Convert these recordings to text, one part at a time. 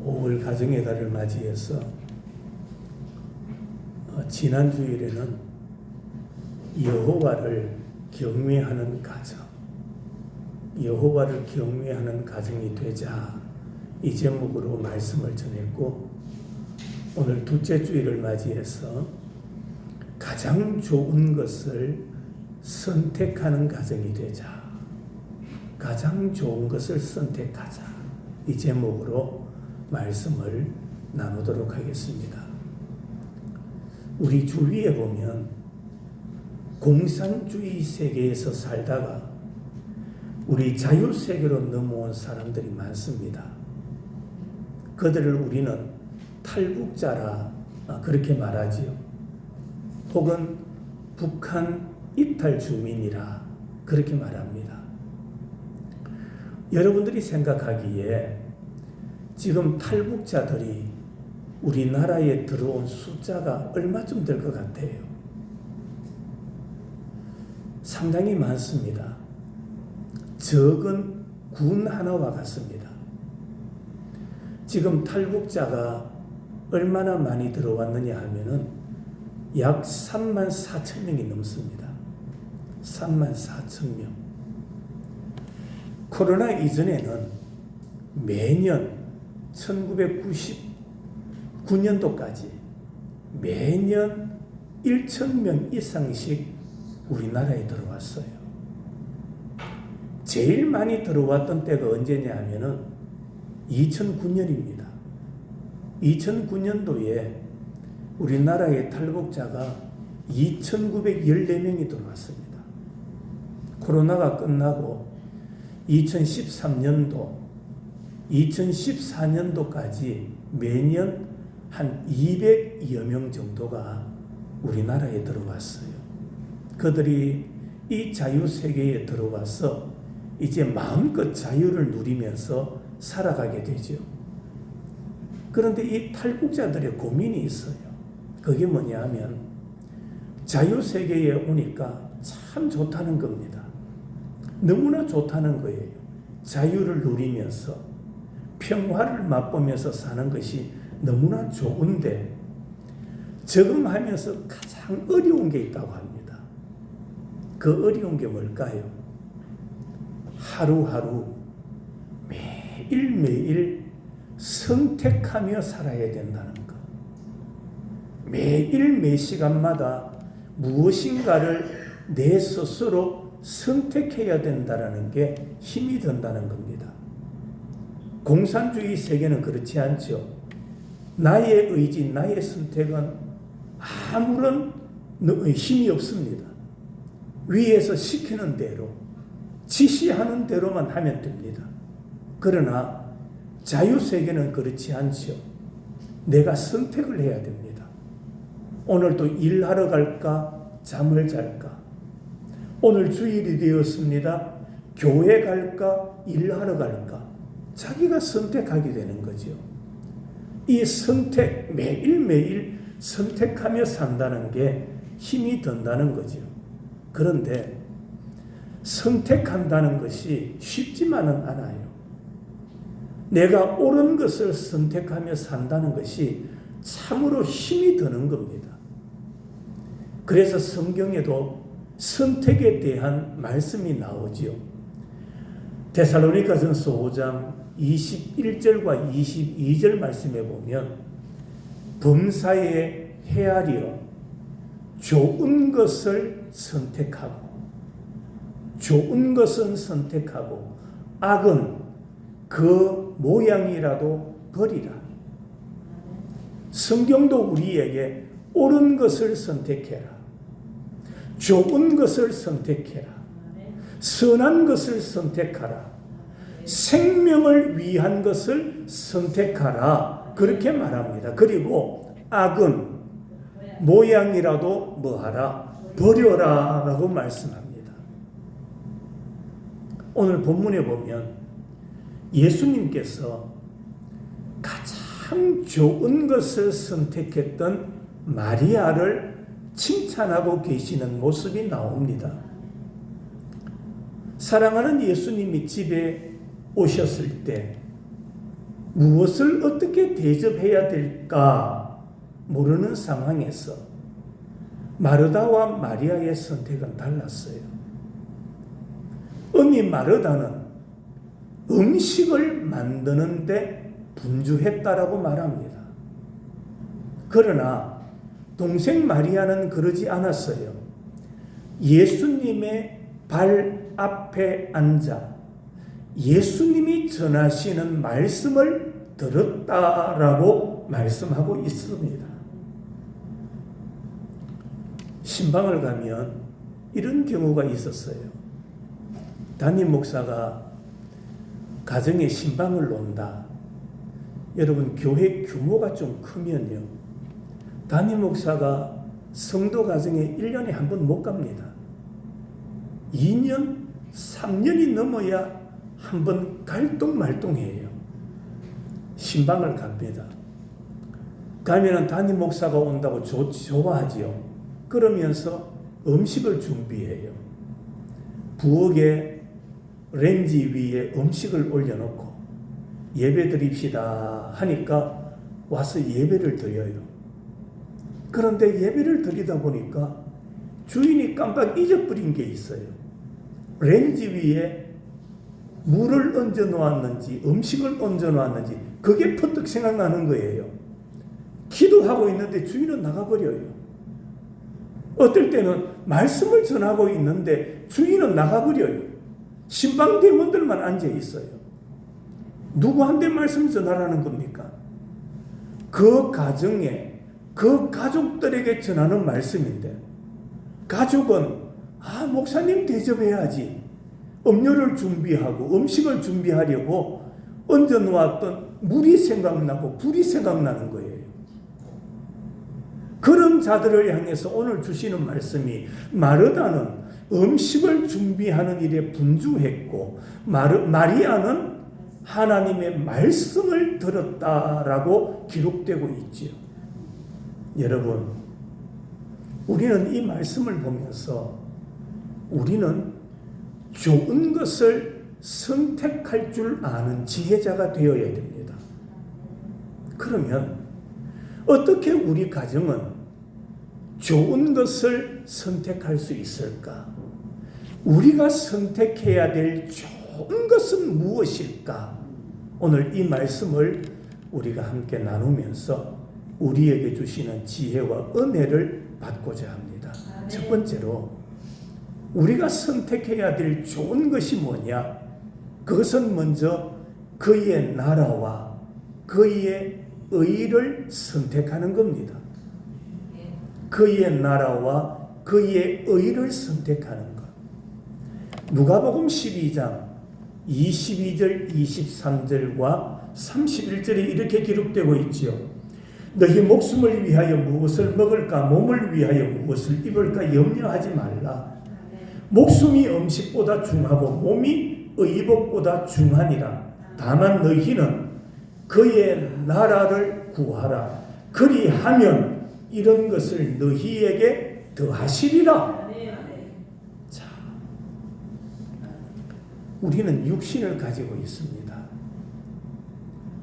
5월 가정의 달을 맞이해서 지난 주일에는 여호와를 경외하는 가정, 여호와를 경외하는 가정이 되자 이 제목으로 말씀을 전했고, 오늘 둘째 주일을 맞이해서 가장 좋은 것을 선택하는 가정이 되자, 가장 좋은 것을 선택하자, 이 제목으로 말씀을 나누도록 하겠습니다. 우리 주위에 보면 공산주의 세계에서 살다가 우리 자유세계로 넘어온 사람들이 많습니다. 그들을 우리는 탈북자라 그렇게 말하지요. 혹은 북한 이탈 주민이라 그렇게 말합니다. 여러분들이 생각하기에 지금 탈북자들이 우리나라에 들어온 숫자가 얼마쯤 될 것 같아요? 상당히 많습니다. 적은 군 하나와 같습니다. 지금 탈북자가 얼마나 많이 들어왔느냐 하면은 약 3만 4천 명이 넘습니다. 3만 4천 명. 코로나 이전에는 매년 1999년도까지 매년 1,000명 이상씩 우리나라에 들어왔어요. 제일 많이 들어왔던 때가 언제냐 하면은 2009년입니다. 2009년도에 우리나라의 탈북자가 2,914명이 들어왔습니다. 코로나가 끝나고 2013년도, 2014년도까지 매년 한 200여 명 정도가 우리나라에 들어왔어요. 그들이 이 자유세계에 들어와서 이제 마음껏 자유를 누리면서 살아가게 되죠. 그런데 이 탈북자들의 고민이 있어요. 그게 뭐냐 하면 자유세계에 오니까 참 좋다는 겁니다. 너무나 좋다는 거예요. 자유를 누리면서 평화를 맛보면서 사는 것이 너무나 좋은데 적응하면서 가장 어려운 게 있다고 합니다. 그 어려운 게 뭘까요? 하루하루 매일매일 선택하며 살아야 된다는 것. 매일 매 시간마다 무엇인가를 내 스스로 선택해야 된다는 게 힘이 든다는 겁니다. 공산주의 세계는 그렇지 않죠. 나의 의지, 나의 선택은 아무런 힘이 없습니다. 위에서 시키는 대로, 지시하는 대로만 하면 됩니다. 그러나 자유세계는 그렇지 않죠. 내가 선택을 해야 됩니다. 오늘도 일하러 갈까? 잠을 잘까? 오늘 주일이 되었습니다. 교회 갈까? 일하러 갈까? 자기가 선택하게 되는 거죠. 이 선택, 매일매일 선택하며 산다는 게 힘이 든다는 거죠. 그런데 선택한다는 것이 쉽지만은 않아요. 내가 옳은 것을 선택하며 산다는 것이 참으로 힘이 드는 겁니다. 그래서 성경에도 선택에 대한 말씀이 나오지요. 데살로니가전서 5장 21절과 22절 말씀에 보면 범사에 헤아려 좋은 것을 선택하고, 좋은 것은 선택하고 악은 그 모양이라도 버리라. 성경도 우리에게 옳은 것을 선택해라, 좋은 것을 선택해라, 선한 것을 선택하라, 생명을 위한 것을 선택하라, 그렇게 말합니다. 그리고 악은 모양이라도 뭐하라? 버려라 라고 말씀합니다. 오늘 본문에 보면 예수님께서 가장 좋은 것을 선택했던 마리아를 칭찬하고 계시는 모습이 나옵니다. 사랑하는 예수님이 집에 오셨을 때 무엇을 어떻게 대접해야 될까 모르는 상황에서 마르다와 마리아의 선택은 달랐어요. 언니 마르다는 음식을 만드는데 분주했다라고 말합니다. 그러나 동생 마리아는 그러지 않았어요. 예수님의 발 앞에 앉아 예수님이 전하시는 말씀을 들었다라고 말씀하고 있습니다. 신방을 가면 이런 경우가 있었어요. 담임 목사가 가정에 신방을 논다. 여러분, 교회 규모가 좀 크면요, 담임 목사가 성도 가정에 1년에 한 번 못 갑니다. 2년, 3년이 넘어야 한 번 갈동말동해요. 신방을 갑니다. 가면은 담임 목사가 온다고 좋아하지요. 그러면서 음식을 준비해요. 부엌에 렌지 위에 음식을 올려놓고 예배 드립시다 하니까 와서 예배를 드려요. 그런데 예배를 드리다 보니까 주인이 깜빡 잊어버린 게 있어요. 렌지 위에 물을 얹어 놓았는지 음식을 얹어 놓았는지 그게 퍼뜩 생각나는 거예요. 기도하고 있는데 주인은 나가버려요. 어떨 때는 말씀을 전하고 있는데 주인은 나가버려요. 신방대원들만 앉아 있어요. 누구한테 말씀 전하라는 겁니까? 그 가정에 그 가족들에게 전하는 말씀인데, 가족은 목사님 대접해야지 음료를 준비하고 음식을 준비하려고 얹어 놓았던 물이 생각나고 불이 생각나는 거예요. 그런 자들을 향해서 오늘 주시는 말씀이, 마르다는 음식을 준비하는 일에 분주했고 마리아는 하나님의 말씀을 들었다라고 기록되고 있지요. 여러분, 우리는 이 말씀을 보면서 우리는 좋은 것을 선택할 줄 아는 지혜자가 되어야 됩니다. 그러면 어떻게 우리 가정은 좋은 것을 선택할 수 있을까? 우리가 선택해야 될 좋은 것은 무엇일까? 오늘 이 말씀을 우리가 함께 나누면서 우리에게 주시는 지혜와 은혜를 받고자 합니다. 첫 번째로 우리가 선택해야 될 좋은 것이 뭐냐? 그것은 먼저 그의 나라와 그의 의를 선택하는 겁니다. 그의 나라와 그의 의를 선택하는 것. 누가복음 12장 22절 23절과 31절에 이렇게 기록되고 있지요. 너희 목숨을 위하여 무엇을 먹을까, 몸을 위하여 무엇을 입을까 염려하지 말라. 목숨이 음식보다 중하고 몸이 의복보다 중하니라. 다만 너희는 그의 나라를 구하라. 그리하면 이런 것을 너희에게 더하시리라. 자, 우리는 육신을 가지고 있습니다.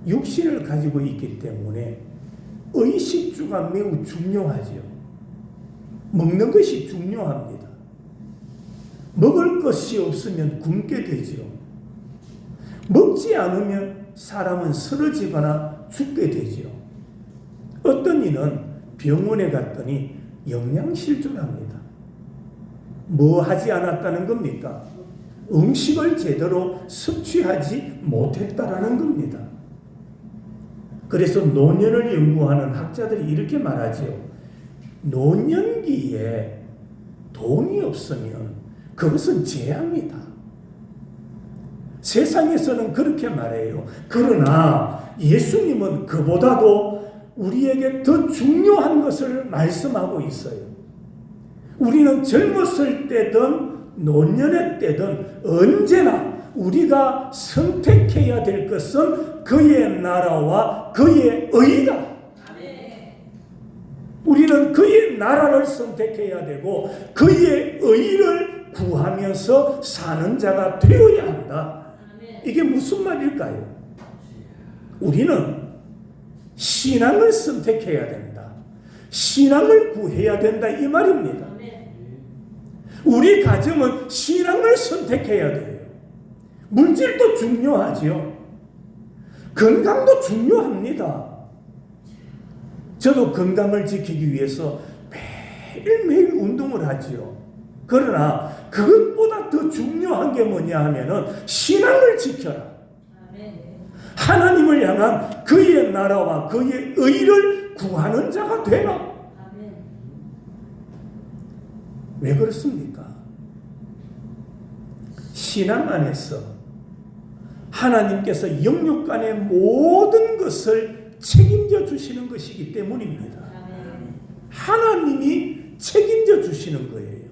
육신을 가지고 있기 때문에 의식주가 매우 중요하죠. 먹는 것이 중요합니다. 먹을 것이 없으면 굶게 되죠. 먹지 않으면 사람은 쓰러지거나 죽게 되죠. 어떤 이는 병원에 갔더니 영양실조랍니다. 뭐 하지 않았다는 겁니까? 음식을 제대로 섭취하지 못했다라는 겁니다. 그래서 노년을 연구하는 학자들이 이렇게 말하죠. 노년기에 돈이 없으면 그것은 재앙이다. 세상에서는 그렇게 말해요. 그러나 예수님은 그보다도 우리에게 더 중요한 것을 말씀하고 있어요. 우리는 젊었을 때든 노년의 때든 언제나 우리가 선택해야 될 것은 그의 나라와 그의 의다. 우리는 그의 나라를 선택해야 되고 그의 의를 구하면서 사는 자가 되어야 한다. 이게 무슨 말일까요? 우리는 신앙을 선택해야 된다. 신앙을 구해야 된다 이 말입니다. 우리 가정은 신앙을 선택해야 돼요. 물질도 중요하지요. 건강도 중요합니다. 저도 건강을 지키기 위해서 매일매일 운동을 하지요. 그러나 그것보다 더 중요한 게 뭐냐 하면은 신앙을 지켜라. 하나님을 향한 그의 나라와 그의 의를 구하는 자가 되라. 왜 그렇습니까? 신앙 안에서 하나님께서 영육간의 모든 것을 책임져 주시는 것이기 때문입니다. 하나님이 책임져 주시는 거예요.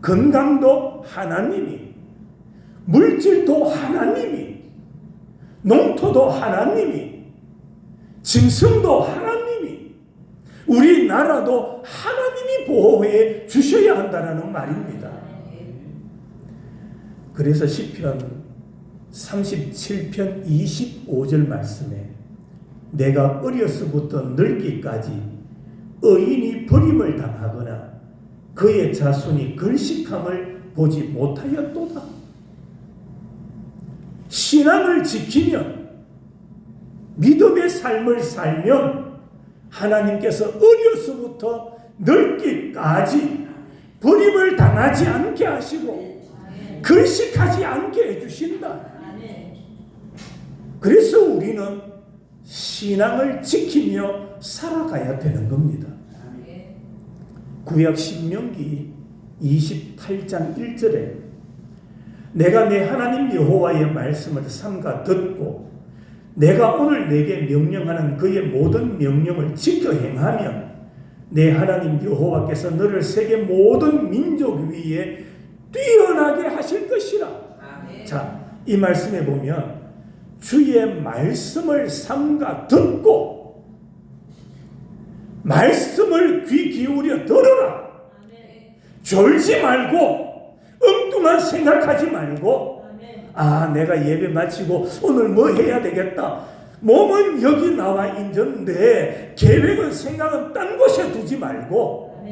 건강도 하나님이, 물질도 하나님이, 농토도 하나님이, 짐승도 하나님이, 우리나라도 하나님이 보호해 주셔야 한다는 말입니다. 그래서 시편 37편 25절 말씀에 내가 어려서부터 늙기까지 의인이 버림을 당하거나 그의 자손이 걸식함을 보지 못하였도다. 신앙을 지키면, 믿음의 삶을 살면 하나님께서 어려서부터 늙기까지 버림을 당하지 않게 하시고 걸식하지 않게 해주신다. 그래서 우리는 신앙을 지키며 살아가야 되는 겁니다. 구약 신명기 28장 1절에 내가 내 하나님 여호와의 말씀을 삼가 듣고 내가 오늘 내게 명령하는 그의 모든 명령을 지켜 행하면 내 하나님 여호와께서 너를 세계 모든 민족 위에 뛰어나게 하실 것이라. 자, 이 말씀에 보면 주의 말씀을 삼가 듣고 말씀을 귀 기울여 들어라. 졸지 말고 엉뚱한 생각하지 말고 내가 예배 마치고 오늘 뭐 해야 되겠다. 몸은 여기 나와 있는데 계획은 생각은 딴 곳에 두지 말고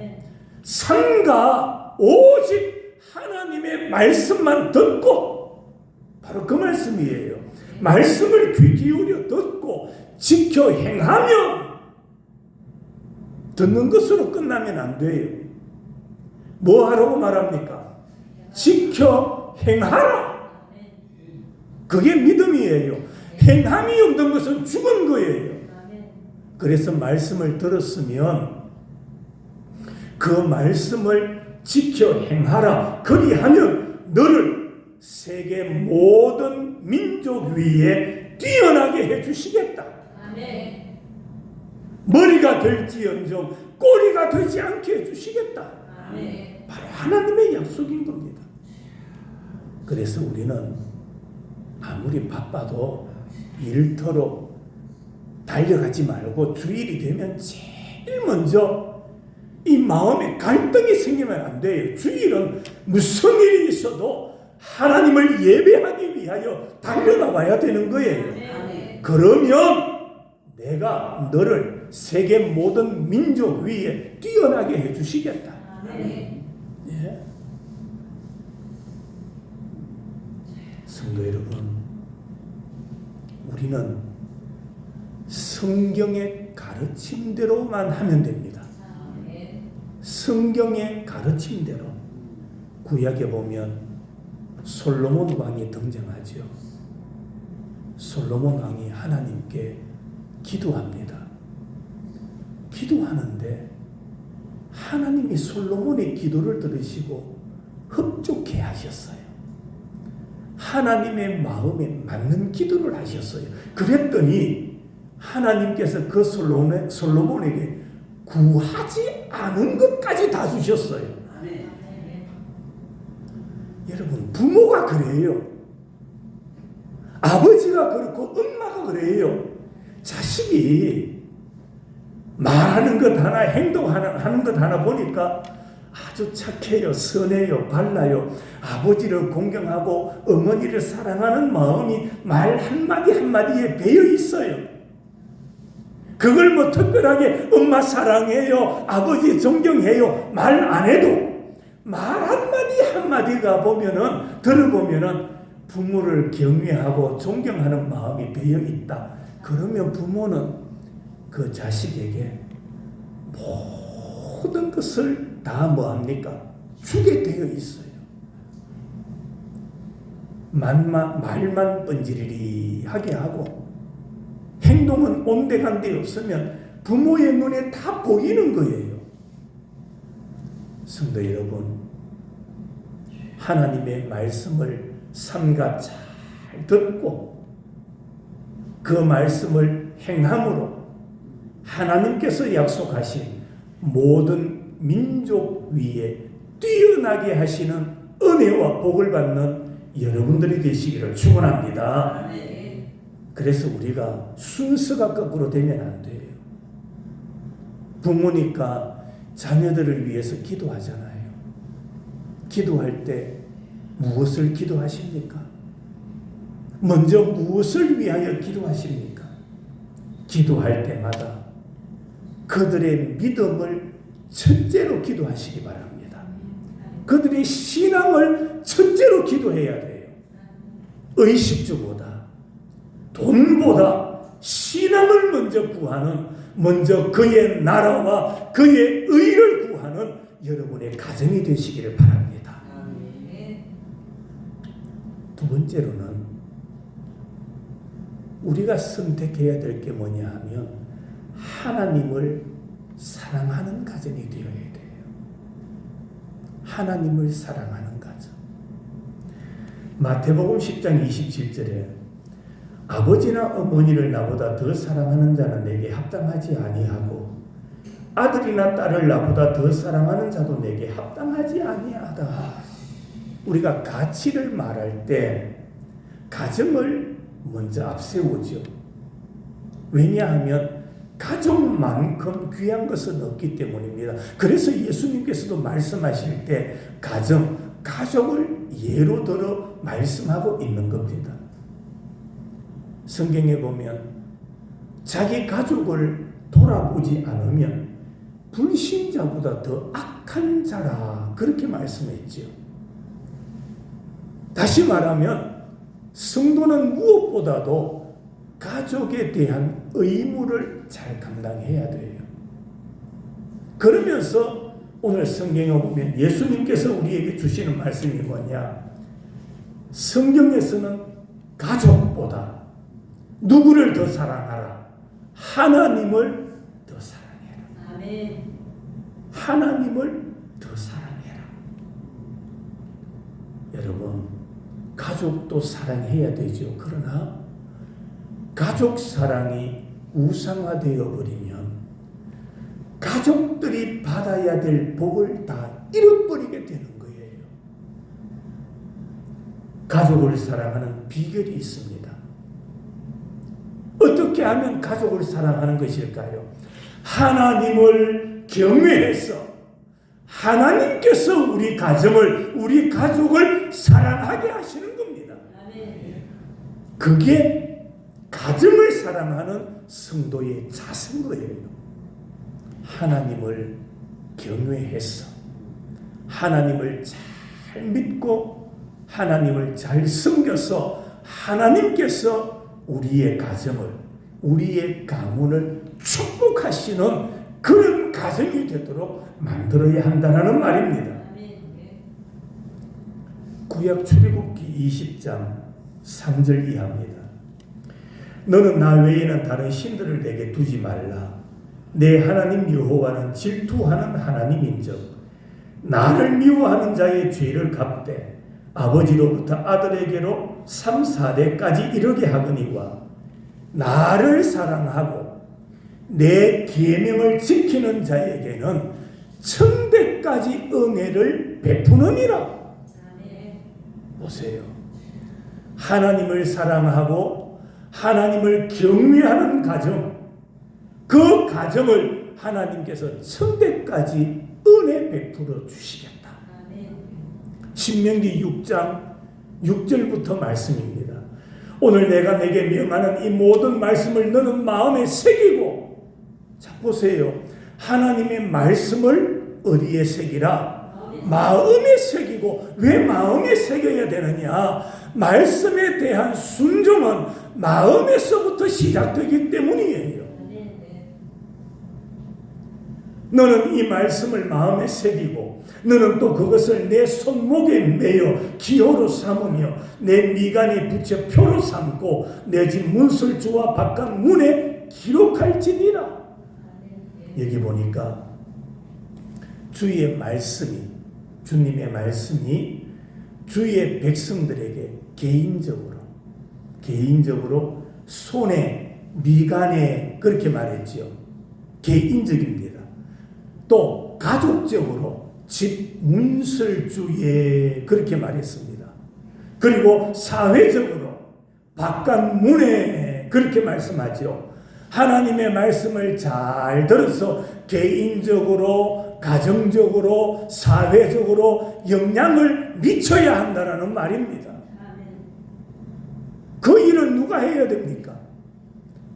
삼가 오직 하나님의 말씀만 듣고, 바로 그 말씀이에요. 말씀을 귀 기울여 듣고 지켜 행하면, 듣는 것으로 끝나면 안 돼요. 뭐 하라고 말합니까? 지켜 행하라. 그게 믿음이에요. 행함이 없는 것은 죽은 거예요. 그래서 말씀을 들었으면 그 말씀을 지켜 행하라. 그리하면 너를 세계 모든 민족 위에 뛰어나게 해주시겠다. 머리가 될지언정 꼬리가 되지 않게 해주시겠다. 바로 하나님의 약속인 겁니다. 그래서 우리는 아무리 바빠도 일터로 달려가지 말고 주일이 되면 제일 먼저 이 마음에 갈등이 생기면 안 돼요. 주일은 무슨 일이 있어도 하나님을 예배하기 위하여 달려나와야 되는 거예요. 그러면 내가 너를 세계 모든 민족 위에 뛰어나게 해주시겠다. 예? 성도 여러분, 우리는 성경의 가르침대로만 하면 됩니다. 성경의 가르침대로. 구약에 보면 솔로몬 왕이 등장하죠. 솔로몬 왕이 하나님께 기도합니다. 기도하는데 하나님이 솔로몬의 기도를 들으시고 흡족해 하셨어요. 하나님의 마음에 맞는 기도를 하셨어요. 그랬더니 하나님께서 그 솔로몬에게 구하지 않은 것까지 다 주셨어요. 여러분, 부모가 그래요. 아버지가 그렇고 엄마가 그래요. 자식이 말하는 것 하나, 행동하는 것 하나 보니까 아주 착해요, 선해요, 발라요. 아버지를 공경하고 어머니를 사랑하는 마음이 말 한마디 한마디에 배어 있어요. 그걸 뭐 특별하게 엄마 사랑해요, 아버지 존경해요 말 안 해도 말 한마디 한마디가 들어보면은 부모를 경외하고 존경하는 마음이 배어 있다. 그러면 부모는 그 자식에게 모든 것을 다 뭐합니까? 주게 되어 있어요. 말만 뻔지르르하게 하고 행동은 온데간데 없으면 부모의 눈에 다 보이는 거예요. 성도 여러분, 하나님의 말씀을 삼가 잘 듣고 그 말씀을 행함으로 하나님께서 약속하신 모든 민족 위에 뛰어나게 하시는 은혜와 복을 받는 여러분들이 되시기를 축원합니다. 그래서 우리가 순서가 거꾸로 되면 안 돼요. 부모니까 자녀들을 위해서 기도하잖아요. 기도할 때 무엇을 기도하십니까? 먼저 무엇을 위하여 기도하십니까? 기도할 때마다 그들의 믿음을 첫째로 기도하시기 바랍니다. 그들의 신앙을 첫째로 기도해야 돼요. 의식주보다 돈보다 신앙을 먼저 그의 나라와 그의 의를 구하는 여러분의 가정이 되시기를 바랍니다. 두 번째로는 우리가 선택해야 될 게 뭐냐 하면 하나님을 사랑하는 가정이 되어야 돼요. 하나님을 사랑하는 가정. 마태복음 10장 27절에 아버지나 어머니를 나보다 더 사랑하는 자는 내게 합당하지 아니하고 아들이나 딸을 나보다 더 사랑하는 자도 내게 합당하지 아니하다. 우리가 가치를 말할 때 가정을 먼저 앞세우죠. 왜냐하면 가족만큼 귀한 것은 없기 때문입니다. 그래서 예수님께서도 말씀하실 때 가족을 예로 들어 말씀하고 있는 겁니다. 성경에 보면 자기 가족을 돌아보지 않으면 불신자보다 더 악한 자라 그렇게 말씀했죠. 다시 말하면 성도는 무엇보다도 가족에 대한 의무를 잘 감당해야 돼요. 그러면서 오늘 성경에 보면 예수님께서 우리에게 주시는 말씀이 뭐냐? 성경에서는 가족보다 누구를 더 사랑하라? 하나님을 더 사랑해라. 아멘. 하나님을 더 사랑해라. 여러분, 가족도 사랑해야 되죠. 그러나 가족 사랑이 우상화되어 버리면 가족들이 받아야 될 복을 다 잃어버리게 되는 거예요. 가족을 사랑하는 비결이 있습니다. 어떻게 하면 가족을 사랑하는 것일까요? 하나님을 경외해서 하나님께서 우리 가족을 사랑하게 하시는 겁니다. 그게 가정을 사랑하는 성도의 자세인 거예요. 하나님을 경외해서 하나님을 잘 믿고 하나님을 잘 섬겨서 하나님께서 우리의 가정을, 우리의 가문을 축복하시는 그런 가정이 되도록 만들어야 한다는 말입니다. 구약 출애굽기 20장 3절 이하입니다. 너는 나 외에는 다른 신들을 내게 두지 말라. 내 하나님 여호와는 질투하는 하나님인즉 나를 미워하는 자의 죄를 갚되 아버지로부터 아들에게로 3, 4대까지 이르게 하거니와 나를 사랑하고 내 계명을 지키는 자에게는 천대까지 은혜를 베푸느니라. 보세요. 하나님을 사랑하고 하나님을 경외하는 가정, 그 가정을 하나님께서 천대까지 은혜 베풀어 주시겠다. 신명기 6장 6절부터 말씀입니다. 오늘 내가 내게 명하는 이 모든 말씀을 너는 마음에 새기고, 자 보세요. 하나님의 말씀을 어디에 새기라? 마음에 새기고. 왜 마음에 새겨야 되느냐? 말씀에 대한 순종은 마음에서부터 시작되기 때문이에요. 너는 이 말씀을 마음에 새기고 너는 또 그것을 내 손목에 매어 기호로 삼으며 내 미간에 붙여 표로 삼고 내 집 문설주와 바깥 문에 기록할지니라. 여기 보니까 주의 말씀이, 주님의 말씀이 주의 백성들에게 개인적으로 손에 미간에 그렇게 말했지요. 개인적입니다. 또 가족적으로 집 문설주에 그렇게 말했습니다. 그리고 사회적으로 바깥 문에 그렇게 말씀하죠. 하나님의 말씀을 잘 들어서 개인적으로, 가정적으로, 사회적으로 영향을 미쳐야 한다는 말입니다. 그 일을 누가 해야 됩니까?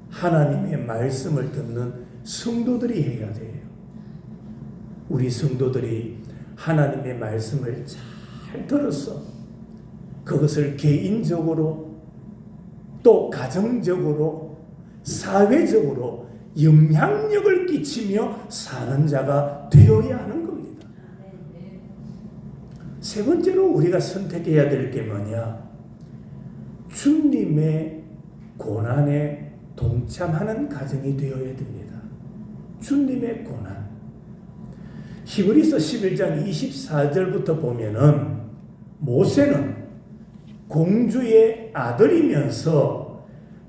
하나님의 말씀을 듣는 성도들이 해야 돼요. 우리 성도들이 하나님의 말씀을 잘 들어서 그것을 개인적으로 또 가정적으로 사회적으로 영향력을 끼치며 사는 자가 되어야 하는 겁니다. 세 번째로 우리가 선택해야 될 게 뭐냐? 주님의 고난에 동참하는 가정이 되어야 됩니다. 주님의 고난. 히브리서 11장 24절부터 보면은 모세는 공주의 아들이면서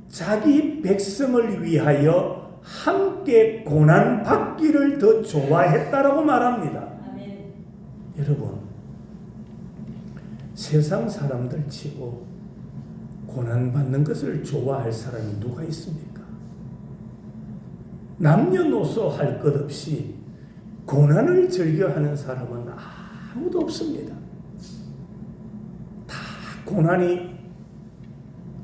자기 백성을 위하여 함께 고난받기를 더 좋아했다라고 말합니다. 아멘. 여러분, 세상 사람들 치고 고난받는 것을 좋아할 사람이 누가 있습니까? 남녀노소 할 것 없이 고난을 즐겨하는 사람은 아무도 없습니다. 다 고난이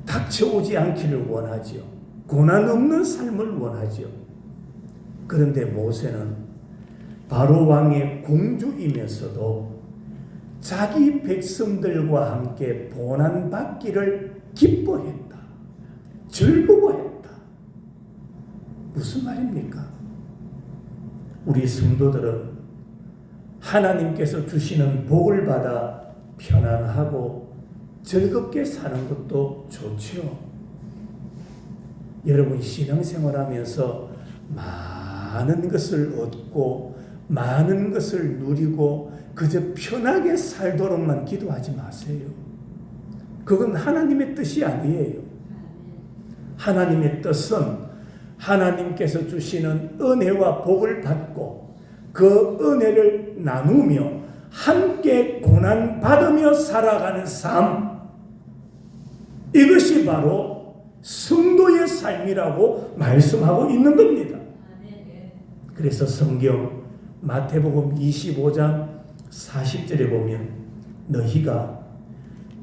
닥쳐오지 않기를 원하지요. 고난 없는 삶을 원하지요. 그런데 모세는 바로 왕의 공주이면서도 자기 백성들과 함께 고난받기를 기뻐했다. 즐거워했다. 무슨 말입니까? 우리 성도들은 하나님께서 주시는 복을 받아 편안하고 즐겁게 사는 것도 좋죠. 여러분 신앙생활하면서 많은 것을 얻고 많은 것을 누리고 그저 편하게 살도록만 기도하지 마세요. 그건 하나님의 뜻이 아니에요. 하나님의 뜻은 하나님께서 주시는 은혜와 복을 받고 그 은혜를 나누며 함께 고난받으며 살아가는 삶, 이것이 바로 성도의 삶이라고 말씀하고 있는 겁니다. 그래서 성경 마태복음 25장 40절에 보면 너희가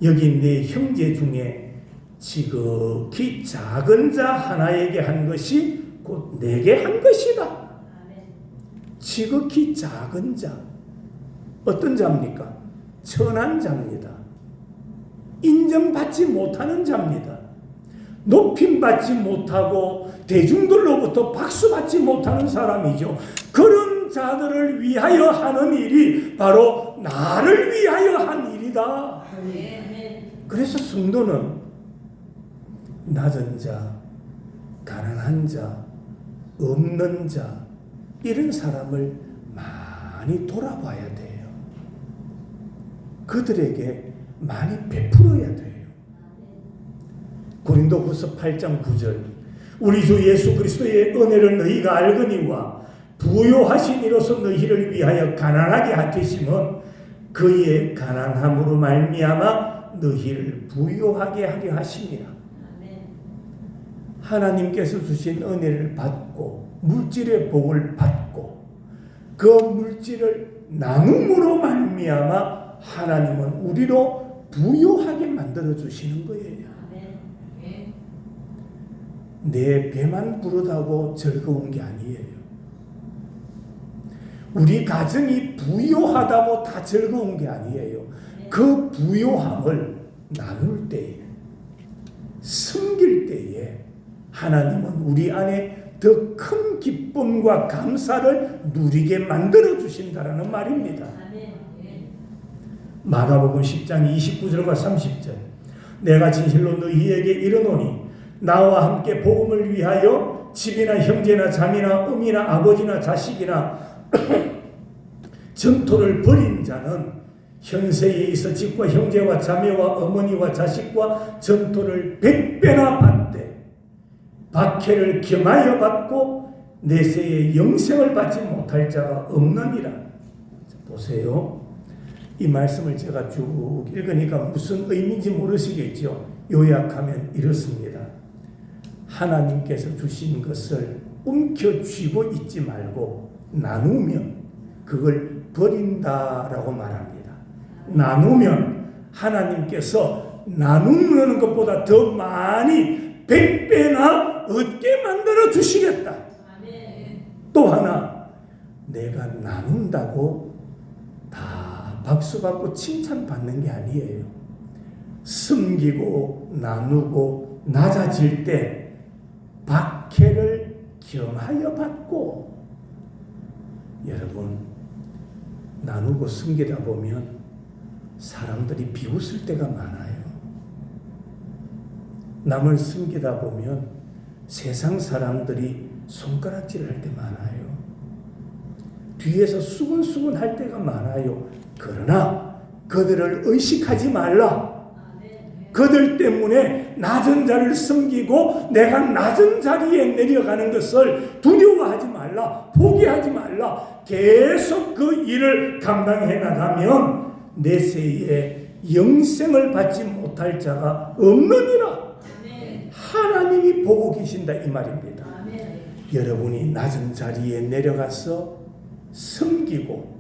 여기 내 형제 중에 지극히 작은 자 하나에게 한 것이 곧 내게 한 것이다. 지극히 작은 자. 어떤 자입니까? 천한 자입니다. 인정받지 못하는 자입니다. 높임받지 못하고 대중들로부터 박수받지 못하는 사람이죠. 그런 자들을 위하여 하는 일이 바로 나를 위하여 한 일이다. 그래서 성도는 낮은 자, 가난한 자, 없는 자, 이런 사람을 많이 돌아봐야 돼요. 그들에게 많이 베풀어야 돼요. 고린도후서 8장 9절 우리 주 예수 그리스도의 은혜를 너희가 알거니와 부요하신 이로서 너희를 위하여 가난하게 하시심은 그의 가난함으로 말미암아 너희를 부요하게 하려 하심이라. 하나님께서 주신 은혜를 받고 물질의 복을 받고 그 물질을 나눔으로 말미암아 하나님은 우리로 부요하게 만들어 주시는 거예요. 내 배만 부르다고 즐거운 게 아니에요. 우리 가정이 부요하다고 다 즐거운 게 아니에요. 그 부요함을 나눌 때에, 섬길 때에 하나님은 우리 안에 더 큰 기쁨과 감사를 누리게 만들어 주신다라는 말입니다. 마가복음 10장 29절과 30절. 내가 진실로 너희에게 이르노니 나와 함께 복음을 위하여 집이나 형제나 자매나 어미나 아버지나 자식이나 전토를 벌인 자는 현세에 있어 집과 형제와 자매와 어머니와 자식과 전토를 100배나 받되 박해를 겸하여 받고 내세에 영생을 받지 못할 자가 없느니라. 보세요. 이 말씀을 제가 쭉 읽으니까 무슨 의미인지 모르시겠죠. 요약하면 이렇습니다. 하나님께서 주신 것을 움켜쥐고 있지 말고 나누면 그걸 버린다라고 말합니다. 나누면 하나님께서 나누는 것보다 더 많이 100배나 얻게 만들어 주시겠다. 또 하나, 내가 나눈다고 다 박수받고 칭찬받는 게 아니에요. 섬기고 나누고 낮아질 때 박해를 겸하여 받고, 여러분 나누고 섬기다 보면 사람들이 비웃을 때가 많아요. 남을 섬기다 보면 세상 사람들이 손가락질 할 때 많아요. 뒤에서 수근수근 할 때가 많아요. 그러나 그들을 의식하지 말라. 그들 때문에 낮은 자를 섬기고 내가 낮은 자리에 내려가는 것을 두려워하지 말라. 포기하지 말라. 계속 그 일을 감당해 나가면 내세에 영생을 받지 못할 자가 없느니라. 하나님이 보고 계신다 이 말입니다. 여러분이 낮은 자리에 내려가서 섬기고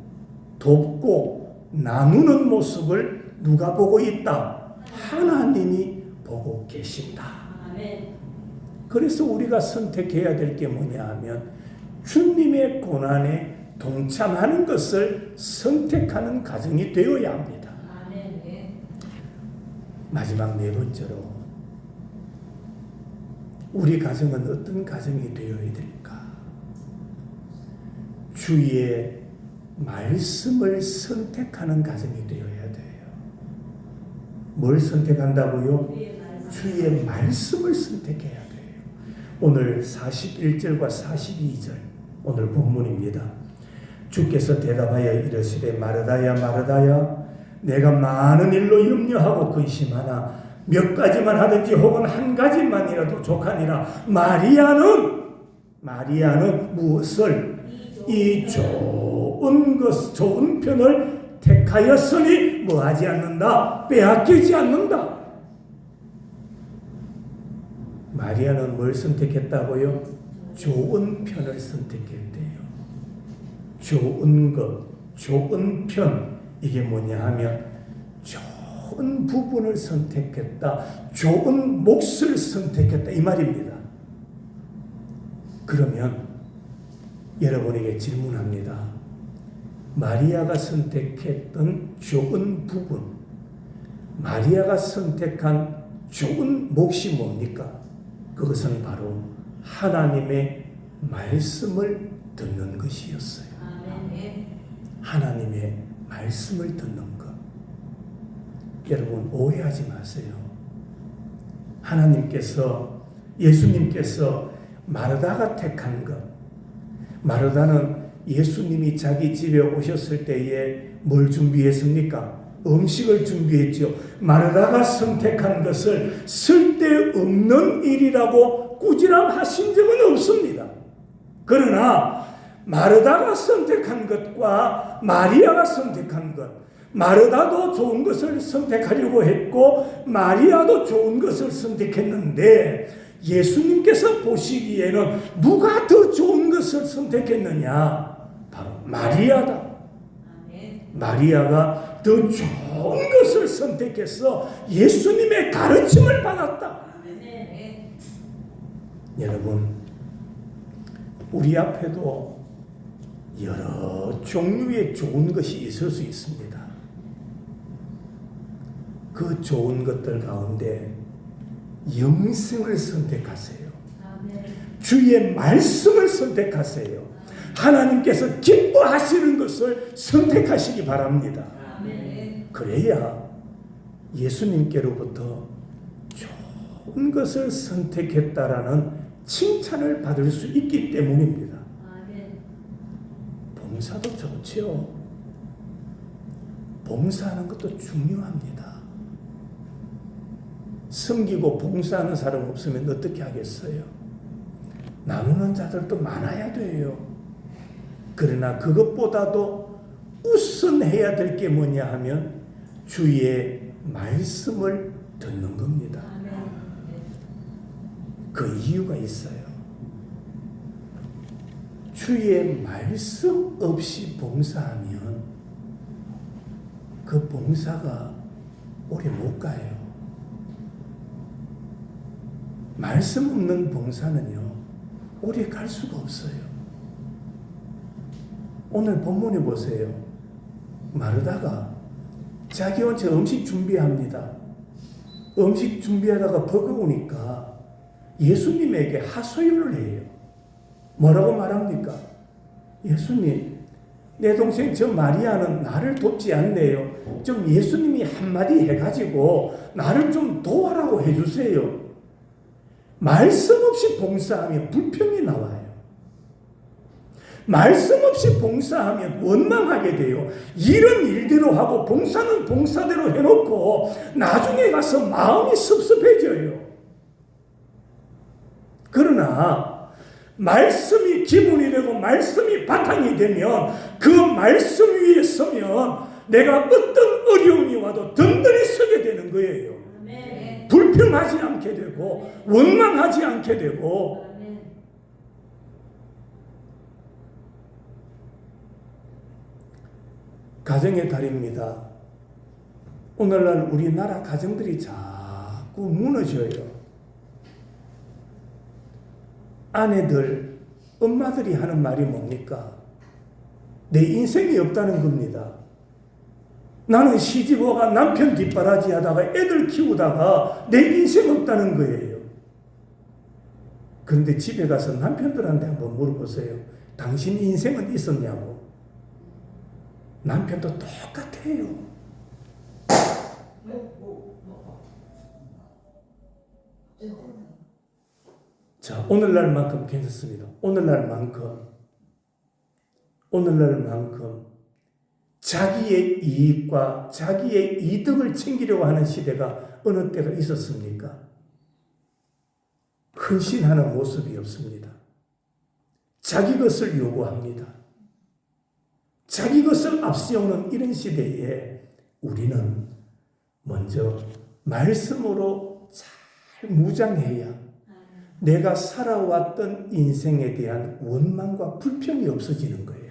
돕고 나누는 모습을 누가 보고 있다? 하나님이 보고 계신다. 그래서 우리가 선택해야 될 게 뭐냐 하면 주님의 고난에 동참하는 것을 선택하는 가정이 되어야 합니다. 마지막 네 번째로, 우리 가정은 어떤 가정이 되어야 될까? 주의 말씀을 선택하는 가정이 되어야 돼요. 뭘 선택한다고요? 주의 말씀을 선택해야 돼요. 오늘 41절과 42절 오늘 본문입니다. 주께서 대답하여 이르시되 마르다야 마르다야 내가 많은 일로 염려하고 근심하나 몇 가지만 하든지 혹은 한 가지만이라도 족하니라. 마리아는 무엇을? 이 좋은 편을 택하였으니 뭐하지 않는다? 빼앗기지 않는다. 마리아는 뭘 선택했다고요? 좋은 편을 선택했대요. 좋은 것, 좋은 편, 이게 뭐냐 하면 좋은 부분을 선택했다. 좋은 몫을 선택했다 이 말입니다. 그러면 여러분에게 질문합니다. 마리아가 선택했던 좋은 부분, 마리아가 선택한 좋은 몫이 뭡니까? 그것은 바로 하나님의 말씀을 듣는 것이었어요. 하나님의 말씀을 듣는 것. 여러분 오해하지 마세요. 하나님께서, 예수님께서 마르다가 택한 것, 마르다는 예수님이 자기 집에 오셨을 때에 뭘 준비했습니까? 음식을 준비했죠. 마르다가 선택한 것을 쓸데없는 일이라고 꾸지람하신 적은 없습니다. 그러나 마르다가 선택한 것과 마리아가 선택한 것, 마르다도 좋은 것을 선택하려고 했고 마리아도 좋은 것을 선택했는데 예수님께서 보시기에는 누가 더 좋은 것을 선택했느냐? 바로 마리아다. 마리아가 더 좋은 것을 선택해서 예수님의 가르침을 받았다. 여러분, 우리 앞에도 여러 종류의 좋은 것이 있을 수 있습니다. 그 좋은 것들 가운데 영생을 선택하세요. 주의 말씀을 선택하세요. 하나님께서 기뻐하시는 것을 선택하시기 바랍니다. 그래야 예수님께로부터 좋은 것을 선택했다라는 칭찬을 받을 수 있기 때문입니다. 봉사도 좋지요. 봉사하는 것도 중요합니다. 섬기고 봉사하는 사람 없으면 어떻게 하겠어요? 나누는 자들도 많아야 돼요. 그러나 그것보다도 우선해야 될 게 뭐냐 하면 주의 말씀을 듣는 겁니다. 그 이유가 있어요. 주의 말씀 없이 봉사하면 그 봉사가 오래 못 가요. 말씀 없는 봉사는요, 오래 갈 수가 없어요. 오늘 본문에 보세요. 마르다가 자기 혼자 음식 준비합니다. 음식 준비하다가 버거우니까 예수님에게 하소연을 해요. 뭐라고 말합니까? 예수님, 내 동생 저 마리아는 나를 돕지 않네요. 좀 예수님이 한마디 해가지고 나를 좀 도와라고 해주세요. 말씀 없이 봉사하면 불평이 나와요. 말씀 없이 봉사하면 원망하게 돼요. 일은 일대로 하고 봉사는 봉사대로 해놓고 나중에 가서 마음이 섭섭해져요. 그러나 말씀이 기본이 되고 말씀이 바탕이 되면 그 말씀 위에 서면 내가 어떤 어려움이 와도 든든히 서게 되는 거예요. 불평하지 않게 되고 원망하지 않게 되고. 가정의 달입니다. 오늘날 우리나라 가정들이 자꾸 무너져요. 아내들, 엄마들이 하는 말이 뭡니까? 내 인생이 없다는 겁니다. 나는 시집오가 남편 뒷바라지 하다가 애들 키우다가 내 인생 없다는 거예요. 그런데 집에 가서 남편들한테 한번 물어보세요. 당신 인생은 있었냐고. 남편도 똑같아요. 자, 오늘날만큼 괜찮습니다. 오늘날만큼 자기의 이익과 자기의 이득을 챙기려고 하는 시대가 어느 때가 있었습니까? 헌신하는 모습이 없습니다. 자기 것을 요구합니다. 자기 것을 앞세우는 이런 시대에 우리는 먼저 말씀으로 잘 무장해야 내가 살아왔던 인생에 대한 원망과 불평이 없어지는 거예요.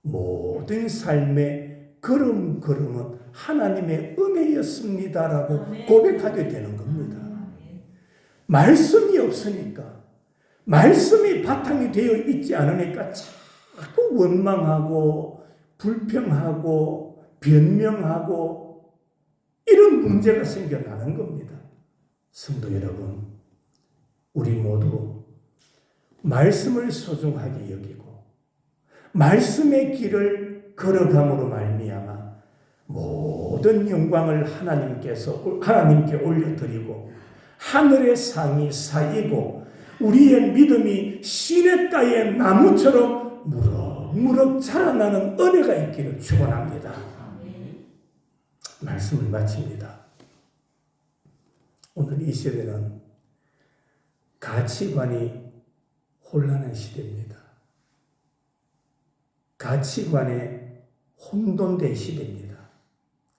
모든 삶의 걸음걸음은 하나님의 은혜였습니다라고 고백하게 되는 겁니다. 말씀이 없으니까, 말씀이 바탕이 되어 있지 않으니까 자꾸 원망하고 불평하고 변명하고 이런 문제가 생겨나는 겁니다. 성도 여러분, 우리 모두 말씀을 소중하게 여기고 말씀의 길을 걸어감으로 말미암아 모든 영광을 하나님께 올려드리고 하늘의 상이 쌓이고 우리의 믿음이 시냇가의 나무처럼 무럭무럭 자라나는 은혜가 있기를 축원합니다. 말씀을 마칩니다. 오늘 이 시대는 가치관이 혼란한 시대입니다. 가치관에 혼돈된 시대입니다.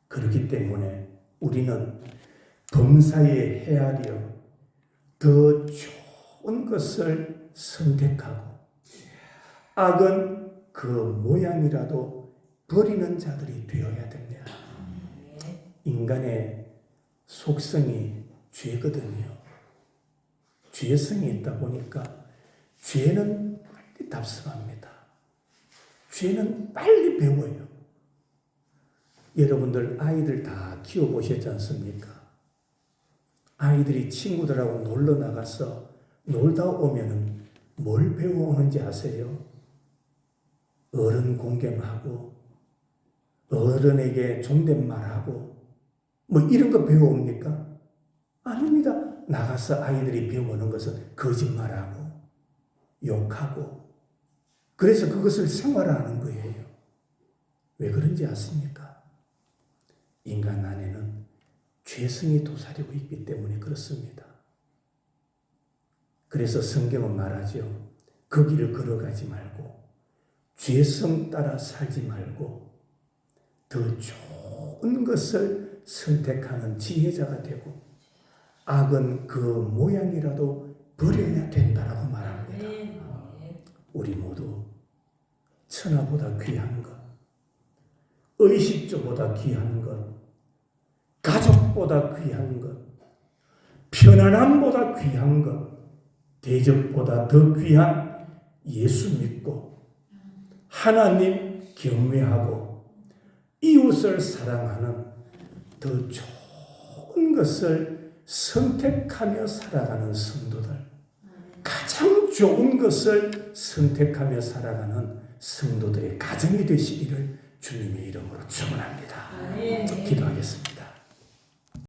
그렇기 때문에 우리는 범사에 헤아려 더 좋은 것을 선택하고 악은 그 모양이라도 버리는 자들이 되어야 됩니다. 인간의 속성이 죄거든요. 죄성이 있다 보니까 죄는 빨리 답습합니다. 죄는 빨리 배워요. 여러분들 아이들 다 키워보셨지 않습니까? 아이들이 친구들하고 놀러 나가서 놀다 오면은 뭘 배워오는지 아세요? 어른 공경하고 어른에게 존댓말하고 뭐 이런 거 배워옵니까? 아닙니다. 나가서 아이들이 배워오는 것은 거짓말하고 욕하고 그래서 그것을 생활화하는 거예요. 왜 그런지 아십니까? 인간 안에는 죄성이 도사리고 있기 때문에 그렇습니다. 그래서 성경은 말하죠. 그 길을 걸어가지 말고 죄성 따라 살지 말고 더 좋은 것을 선택하는 지혜자가 되고 악은 그 모양이라도 버려야 된다라고 말합니다. 우리 모두 천하보다 귀한 것, 의식주보다 귀한 것, 가족보다 귀한 것, 편안함보다 귀한 것, 대접보다 더 귀한 예수 믿고 하나님 경외하고 이웃을 사랑하는 더 좋은 것을 선택하며 살아가는 성도들, 가장 좋은 것을 선택하며 살아가는 성도들의 가정이 되시기를 주님의 이름으로 축원합니다. 기도하겠습니다.